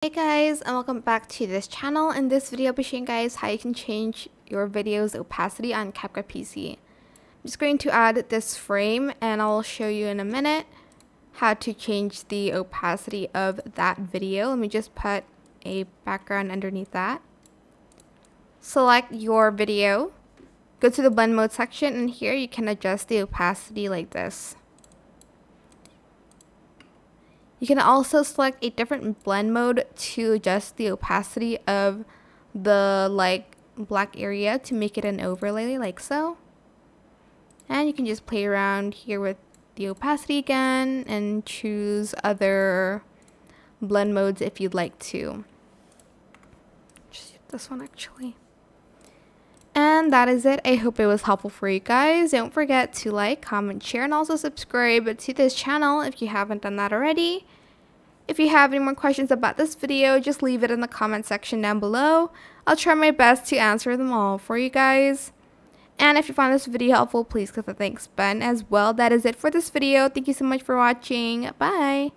Hey guys, and welcome back to this channel. In this video I'll be showing you guys how you can change your video's opacity on CapCut PC. I'm just going to add this frame and I'll show you in a minute how to change the opacity of that video. Let me just put a background underneath that. Select your video, go to the blend mode section, and here you can adjust the opacity like this. You can also select a different blend mode to adjust the opacity of the black area to make it an overlay like so. And you can just play around here with the opacity again and choose other blend modes if you'd like to. Just use this one actually. And that is it. I hope it was helpful for you guys. Don't forget to like, comment, share, and also subscribe to this channel if you haven't done that already. If you have any more questions about this video, just leave it in the comment section down below. I'll try my best to answer them all for you guys. And if you found this video helpful, please click the thanks button as well. That is it for this video. Thank you so much for watching. Bye!